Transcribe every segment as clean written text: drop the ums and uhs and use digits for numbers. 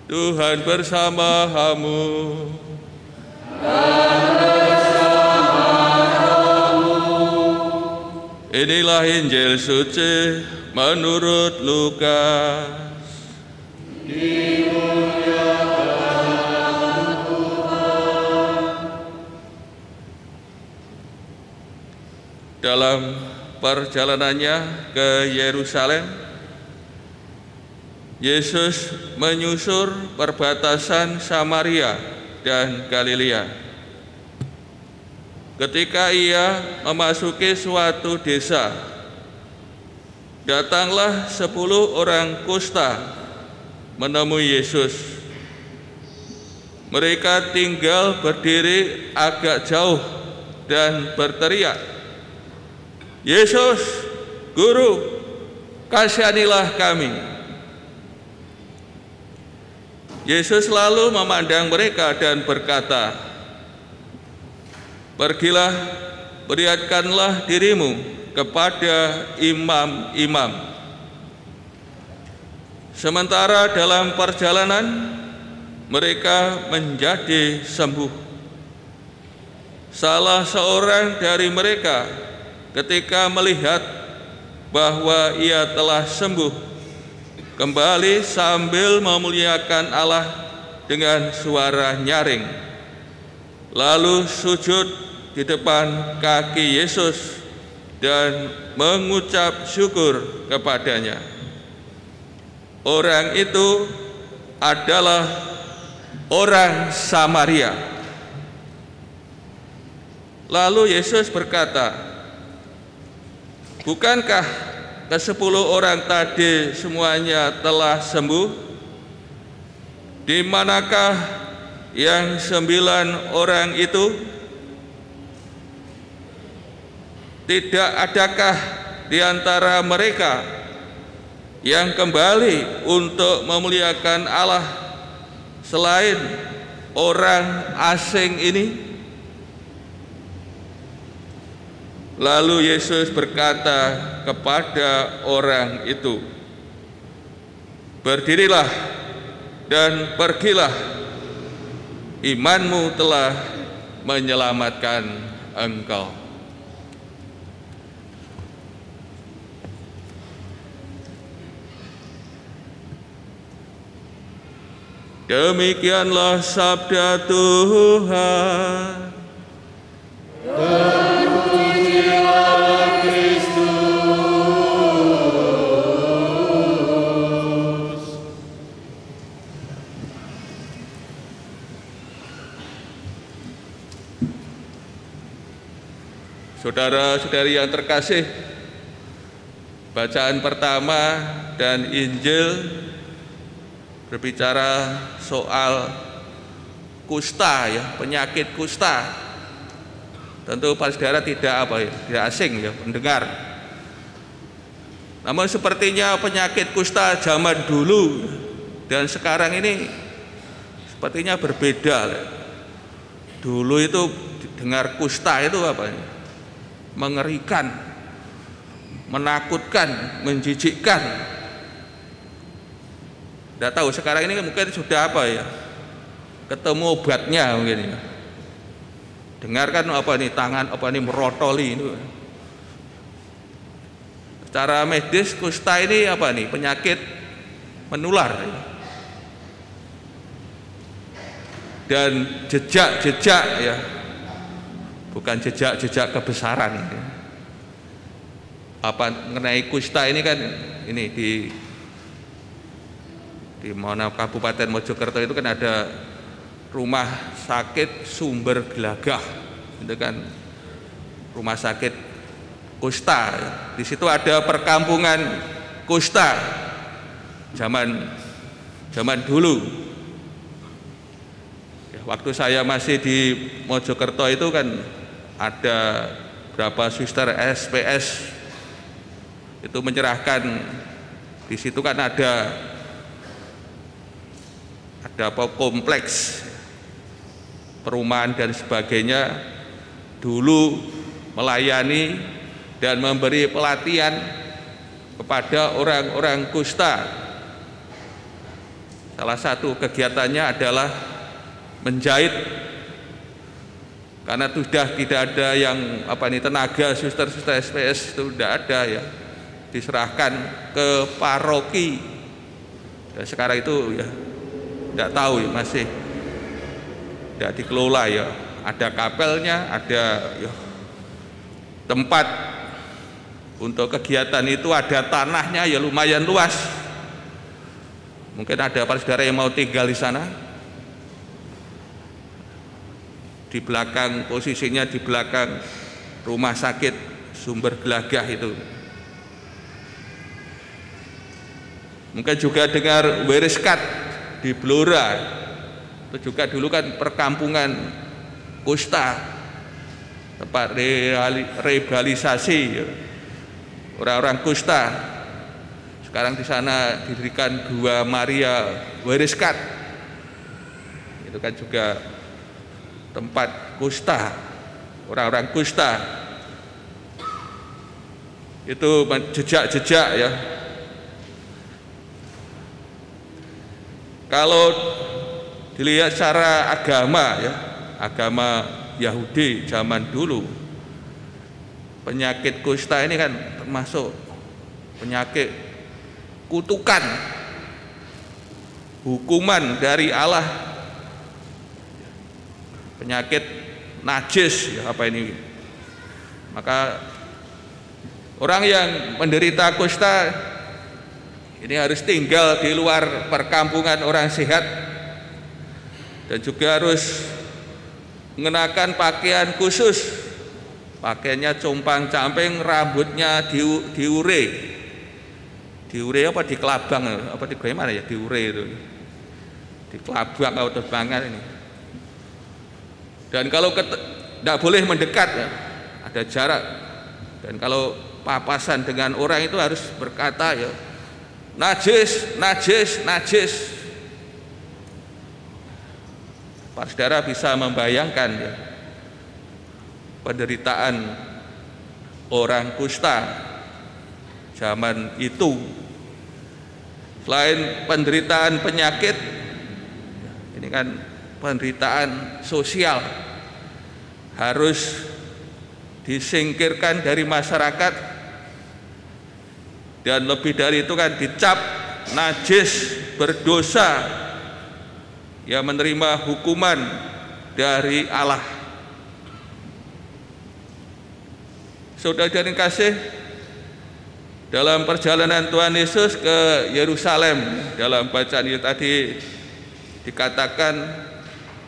Tuhan bersama-Mu. Inilah Injil suci menurut Lukas. Dalam perjalanannya ke Yerusalem, Yesus menyusur perbatasan Samaria dan Galilea. Ketika ia memasuki suatu desa, datanglah 10 orang kusta menemui Yesus. Mereka tinggal berdiri agak jauh dan berteriak, "Yesus, Guru, kasihanilah kami." Yesus lalu memandang mereka dan berkata, "Pergilah, perlihatkanlah dirimu kepada imam-imam." Sementara dalam perjalanan, mereka menjadi sembuh. Salah seorang dari mereka ketika melihat bahwa ia telah sembuh, kembali sambil memuliakan Allah dengan suara nyaring, lalu sujud di depan kaki Yesus dan mengucap syukur kepadanya. Orang itu adalah orang Samaria. Lalu Yesus berkata, "Bukankah ke-10 orang tadi semuanya telah sembuh? Di manakah yang 9 orang itu? Tidak adakah di antara mereka yang kembali untuk memuliakan Allah selain orang asing ini?" Lalu Yesus berkata kepada orang itu, "Berdirilah dan pergilah, imanmu telah menyelamatkan engkau." Demikianlah sabda Tuhan. Saudara-saudari yang terkasih, bacaan pertama dan Injil berbicara soal kusta, ya, penyakit kusta. Tentu para saudara tidak asing, ya, mendengar. Namun sepertinya penyakit kusta zaman dulu dan sekarang ini sepertinya berbeda. Dulu itu dengar kusta itu mengerikan, menakutkan, menjijikkan. Tidak tahu sekarang ini mungkin sudah ketemu obatnya mungkin, ya. Dengarkan tangan merotoli itu. Secara medis kusta ini penyakit menular, ya. Dan jejak-jejak, ya, bukan jejak-jejak kebesaran. Mengenai kusta ini kan di Kabupaten Mojokerto itu kan ada rumah sakit Sumber Gelagah, itu kan rumah sakit kusta. Di situ ada perkampungan kusta zaman dulu. Ya, waktu saya masih di Mojokerto itu kan ada berapa suster SPS itu menyerahkan, di situ kan ada kompleks perumahan dan sebagainya, dulu melayani dan memberi pelatihan kepada orang-orang kusta. Salah satu kegiatannya adalah menjahit, karena sudah tidak ada yang tenaga suster-suster SPS itu tidak ada ya, diserahkan ke paroki. Dan sekarang itu ya tidak tahu ya, masih tidak dikelola ya. Ada kapelnya, ada ya, tempat untuk kegiatan itu, ada tanahnya ya lumayan luas. Mungkin ada para saudara yang mau tinggal di sana. Di belakang, posisinya di belakang rumah sakit Sumber Gelagah itu. Mungkin juga dengar Weriskat di Blora, itu juga dulu kan perkampungan kusta, tempat rehabilitasi orang-orang kusta. Sekarang di sana didirikan Gua Maria Weriskat, itu kan juga tempat kusta, orang-orang kusta. Itu jejak-jejak ya. Kalau dilihat secara agama ya, agama Yahudi zaman dulu, penyakit kusta ini kan termasuk penyakit kutukan, hukuman dari Allah, penyakit najis ya, maka orang yang menderita kusta ini harus tinggal di luar perkampungan orang sehat, dan juga harus mengenakan pakaian khusus, pakaiannya compang-camping, rambutnya diure apa dikelabang, apa bagaimana ya, diure itu, dikelabang atau terbangan ini. Dan kalau tidak boleh mendekat ya, ada jarak. Dan kalau papasan dengan orang itu harus berkata ya, najis, najis, najis. Para saudara bisa membayangkan ya, penderitaan orang kusta zaman itu. Selain penderitaan penyakit, ini kan penderitaan sosial, harus disingkirkan dari masyarakat, dan lebih dari itu kan dicap najis, berdosa, ya menerima hukuman dari Allah. Saudara-saudara kasih, dalam perjalanan Tuhan Yesus ke Yerusalem, dalam bacaan itu tadi dikatakan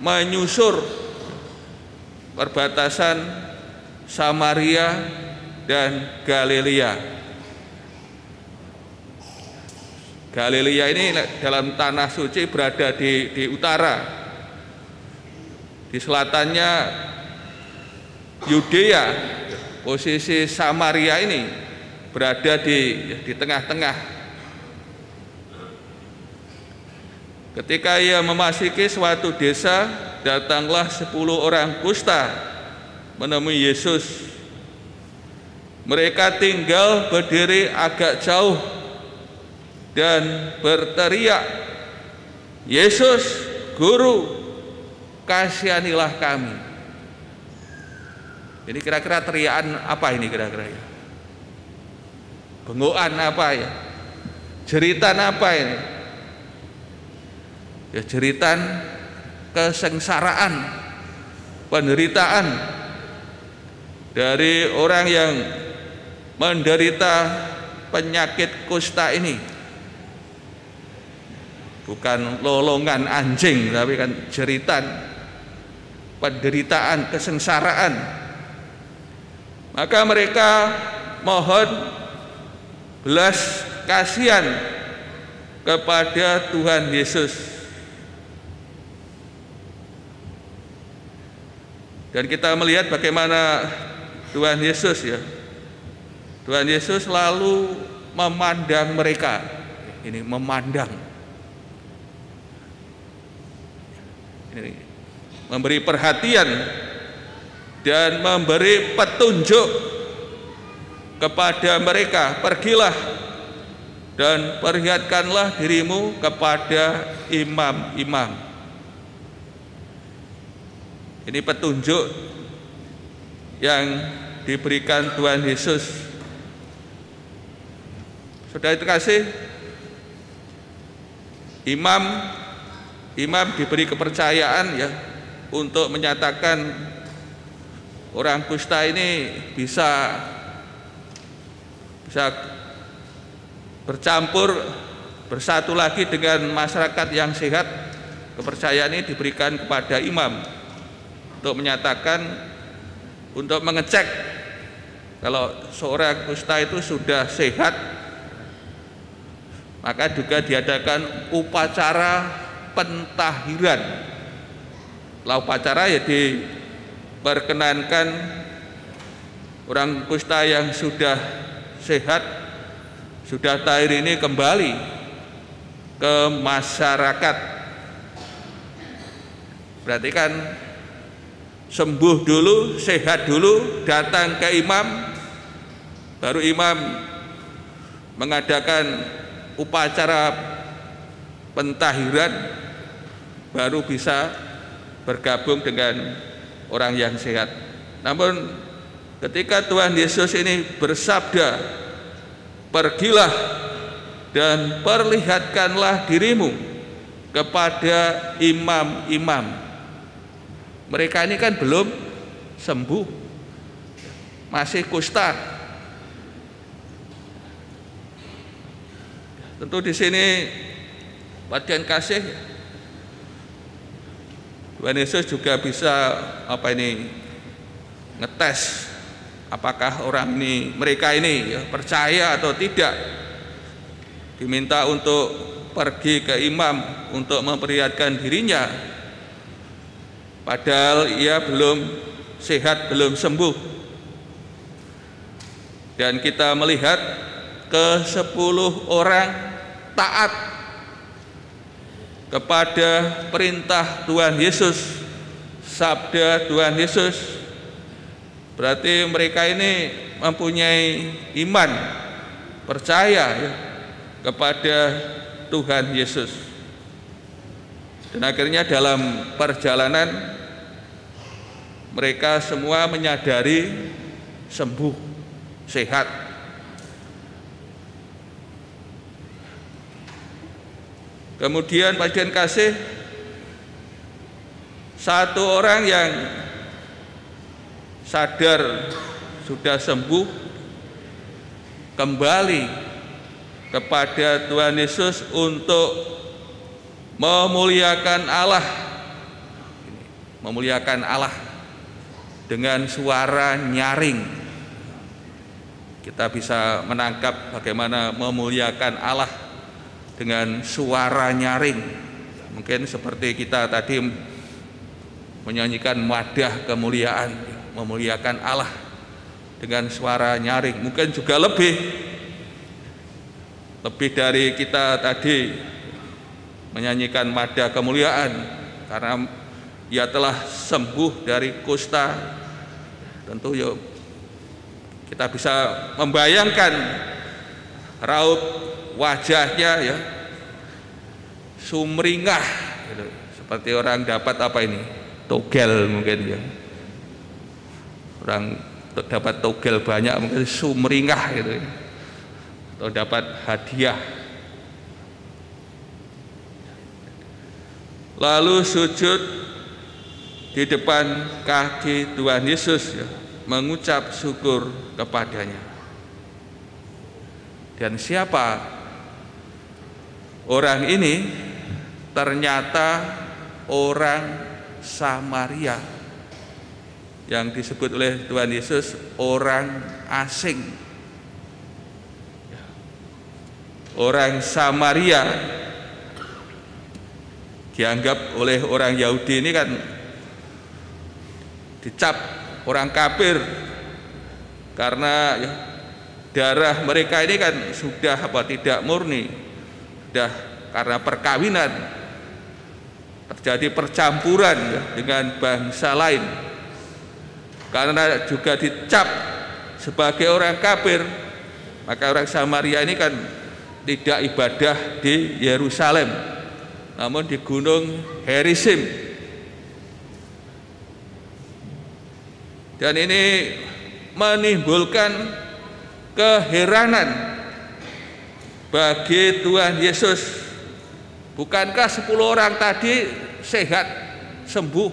menyusur perbatasan Samaria dan Galilea. Galilea ini dalam tanah suci berada di utara, di selatannya Yudea. Posisi Samaria ini berada di tengah-tengah. Ketika ia memasuki suatu desa, datanglah 10 orang kusta menemui Yesus. Mereka tinggal berdiri agak jauh dan berteriak, "Yesus, Guru, kasihanilah kami." Ini kira-kira teriakan apa ini kira-kira ya? Bengokan apa ya? Jeritan apa ini? Ya jeritan kesengsaraan, penderitaan dari orang yang menderita penyakit kusta ini. Bukan lolongan anjing, tapi kan jeritan, penderitaan, kesengsaraan. Maka mereka mohon belas kasihan kepada Tuhan Yesus. Dan kita melihat bagaimana Tuhan Yesus ya. Tuhan Yesus selalu memandang mereka. Ini memandang. Ini memberi perhatian dan memberi petunjuk kepada mereka, pergilah dan perlihatkanlah dirimu kepada imam-imam. Ini petunjuk yang diberikan Tuhan Yesus. Saudara terkasih, imam diberi kepercayaan ya untuk menyatakan orang kusta ini bisa bercampur bersatu lagi dengan masyarakat yang sehat. Kepercayaan ini diberikan kepada imam untuk menyatakan, untuk mengecek kalau seorang kusta itu sudah sehat, maka juga diadakan upacara pentahiran. Setelah upacara ya diperkenankan orang kusta yang sudah sehat, sudah tahir ini kembali ke masyarakat. Berarti kan sembuh dulu, sehat dulu, datang ke imam, baru imam mengadakan upacara pentahiran, baru bisa bergabung dengan orang yang sehat. Namun ketika Tuhan Yesus ini bersabda, pergilah dan perlihatkanlah dirimu kepada imam-imam. Mereka ini kan belum sembuh, masih kusta. Tentu di sini bagian kasih Tuhan Yesus juga bisa ngetes apakah mereka ini percaya atau tidak. Diminta untuk pergi ke imam untuk memperlihatkan dirinya, padahal ia belum sehat, belum sembuh. Dan kita melihat ke-10 orang taat kepada perintah Tuhan Yesus, sabda Tuhan Yesus. Berarti mereka ini mempunyai iman, percaya ya, kepada Tuhan Yesus. Dan akhirnya dalam perjalanan mereka semua menyadari sembuh, sehat. Kemudian bagian kasih, satu orang yang sadar sudah sembuh kembali kepada Tuhan Yesus untuk memuliakan Allah dengan suara nyaring. Kita bisa menangkap bagaimana memuliakan Allah dengan suara nyaring. Mungkin seperti kita tadi menyanyikan madah kemuliaan, memuliakan Allah dengan suara nyaring. Mungkin juga lebih dari kita tadi menyanyikan madah kemuliaan, karena ia telah sembuh dari kusta. Tentu yuk kita bisa membayangkan raut wajahnya ya, sumringah gitu. Seperti orang dapat togel mungkin ya, orang dapat togel banyak mungkin sumringah gitu ya, atau dapat hadiah. Lalu sujud di depan kaki Tuhan Yesus ya, mengucap syukur kepadanya. Dan siapa orang ini? Ternyata orang Samaria, yang disebut oleh Tuhan Yesus orang asing. Orang Samaria dianggap oleh orang Yahudi ini kan dicap orang kafir, karena darah mereka ini kan sudah tidak murni, sudah karena perkawinan terjadi percampuran dengan bangsa lain. Karena juga dicap sebagai orang kafir, maka orang Samaria ini kan tidak ibadah di Yerusalem, namun di Gunung Gerizim. Dan ini menimbulkan keheranan bagi Tuhan Yesus. Bukankah 10 orang tadi sehat, sembuh?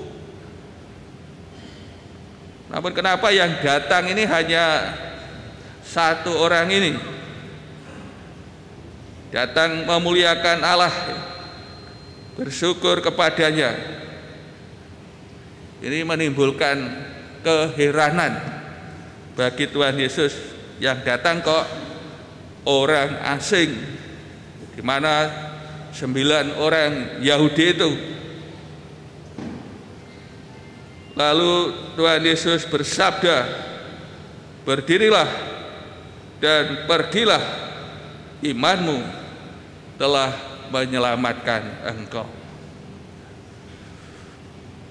Namun kenapa yang datang ini hanya 1 orang ini? Datang memuliakan Allah, bersyukur kepadanya. Ini menimbulkan keheranan bagi Tuhan Yesus. Yang datang kok orang asing, di mana 9 orang Yahudi itu. Lalu Tuhan Yesus bersabda, berdirilah dan pergilah, imanmu telah menyelamatkan engkau.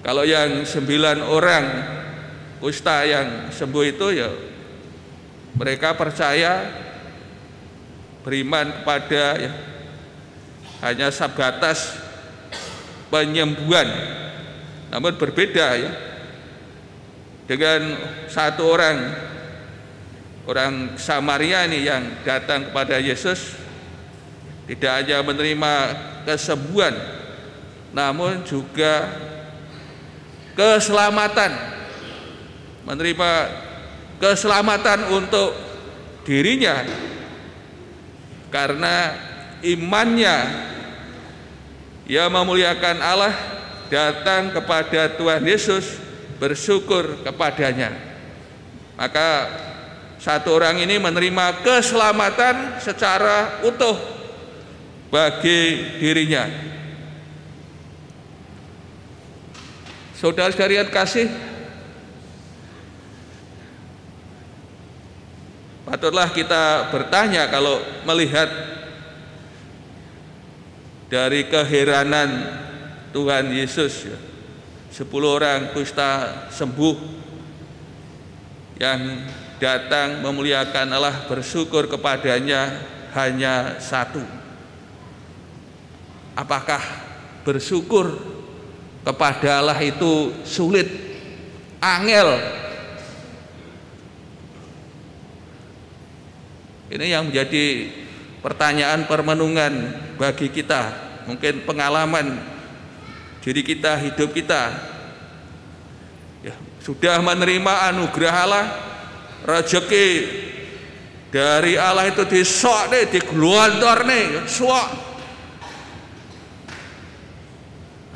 Kalau yang 9 orang kusta yang sembuh itu, ya mereka percaya, beriman kepada ya, hanya sebatas penyembuhan. Namun berbeda ya dengan 1 orang Samaria ini yang datang kepada Yesus, tidak hanya menerima kesembuhan, namun juga keselamatan, menerima keselamatan untuk dirinya karena imannya. Ia memuliakan Allah, datang kepada Tuhan Yesus, bersyukur kepadanya. Maka 1 orang ini menerima keselamatan secara utuh bagi dirinya. Saudara sekalian kasih, patutlah kita bertanya kalau melihat dari keheranan Tuhan Yesus ya. 10 orang kusta sembuh yang datang memuliakan Allah, bersyukur kepadanya hanya 1. Apakah bersyukur kepada Allah itu sulit, angel? Ini yang menjadi pertanyaan permenungan bagi kita. Mungkin pengalaman diri kita, hidup kita ya, sudah menerima anugerah Allah, rezeki dari Allah itu disok nih, digelontor nih, sok.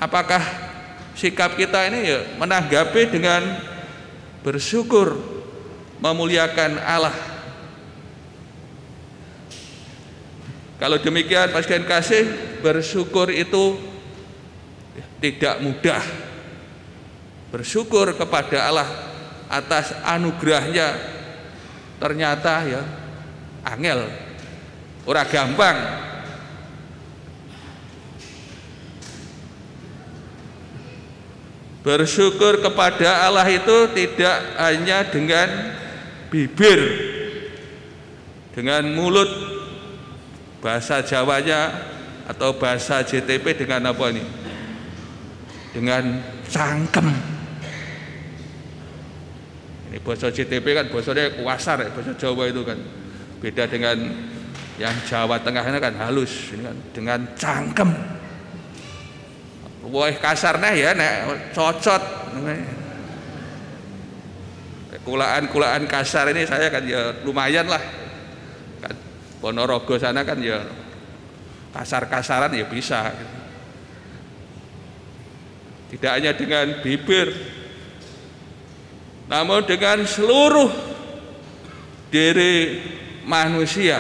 Apakah sikap kita ini ya menanggapi dengan bersyukur, memuliakan Allah? Kalau demikian, pasien kasih, bersyukur itu tidak mudah. Bersyukur kepada Allah atas anugerahnya ternyata ya angel, ora gampang. Bersyukur kepada Allah itu tidak hanya dengan bibir, dengan mulut, bahasa Jawanya atau bahasa JTP dengan apa ini? Dengan cangkem. Ini bahasa JTP kan bahasanya kuasar ya, bahasa Jawa itu kan beda dengan yang Jawa Tengah ini kan halus, ini kan dengan cangkem. Wah kasarnya ya nek cocot. Kulaan kasar ini saya kan ya lumayan lah. Kan Ponorogo sana kan ya kasar-kasaran ya bisa. Tidak hanya dengan bibir, namun dengan seluruh diri manusia.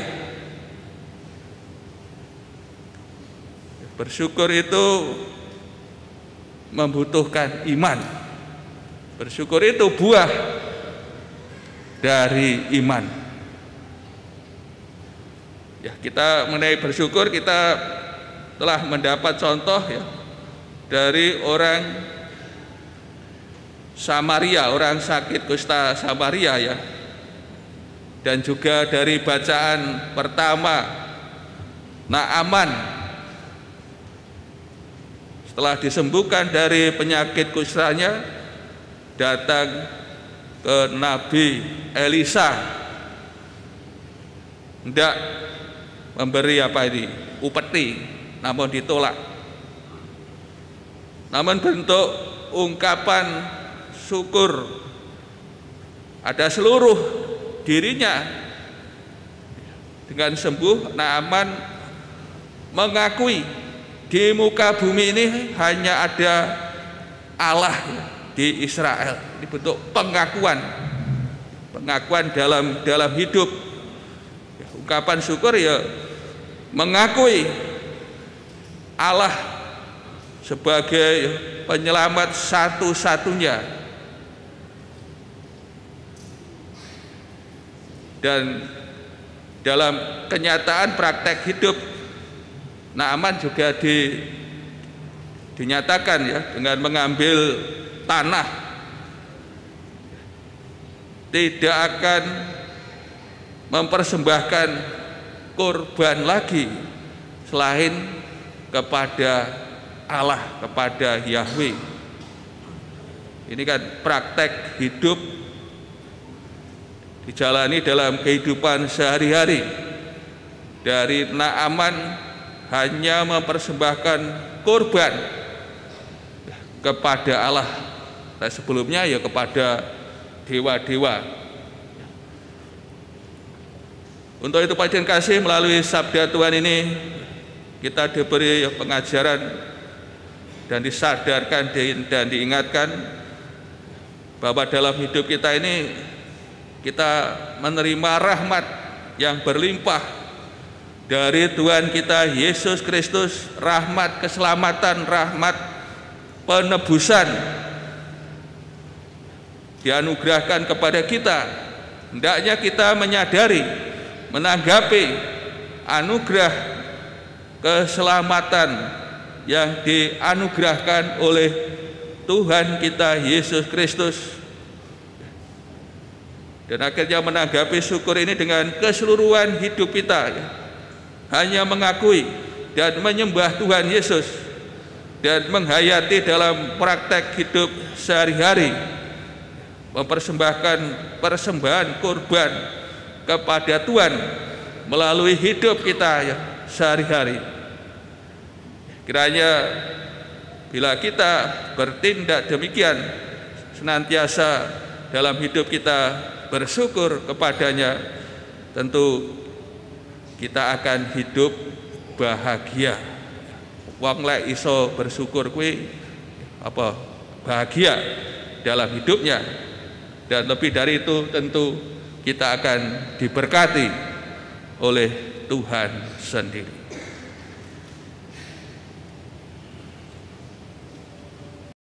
Bersyukur itu membutuhkan iman. Bersyukur itu buah dari iman. Ya, kita mengenai bersyukur kita telah mendapat contoh ya dari orang Samaria, orang sakit kusta Samaria ya. Dan juga dari bacaan pertama Naaman setelah disembuhkan dari penyakit kusranya datang ke Nabi Elisa, hendak memberi upeti, namun ditolak. Namun bentuk ungkapan syukur ada seluruh dirinya. Dengan sembuh, Naaman mengakui di muka bumi ini hanya ada Allah di Israel. Ini bentuk pengakuan dalam hidup. Ungkapan syukur ya mengakui Allah sebagai penyelamat satu-satunya, dan dalam kenyataan praktek hidup Naaman juga dinyatakan ya dengan mengambil tanah, tidak akan mempersembahkan korban lagi selain kepada Allah, kepada Yahweh. Ini kan praktek hidup dijalani dalam kehidupan sehari-hari. Dari Naaman hanya mempersembahkan korban kepada Allah, dan sebelumnya ya kepada dewa-dewa. Untuk itu Pak kasih, melalui sabda Tuhan ini kita diberi pengajaran dan disadarkan dan diingatkan bahwa dalam hidup kita ini kita menerima rahmat yang berlimpah dari Tuhan kita Yesus Kristus, rahmat keselamatan, rahmat penebusan dianugerahkan kepada kita. Hendaknya kita menyadari, menanggapi anugerah keselamatan yang dianugerahkan oleh Tuhan kita Yesus Kristus, dan akhirnya menanggapi syukur ini dengan keseluruhan hidup kita, hanya mengakui dan menyembah Tuhan Yesus dan menghayati dalam praktek hidup sehari-hari, mempersembahkan persembahan korban kepada Tuhan melalui hidup kita sehari-hari. Kiranya bila kita bertindak demikian, senantiasa dalam hidup kita bersyukur kepadanya, tentu kita akan hidup bahagia. Wong lek iso bersyukur kuwi bahagia dalam hidupnya, dan lebih dari itu tentu kita akan diberkati oleh Tuhan sendiri.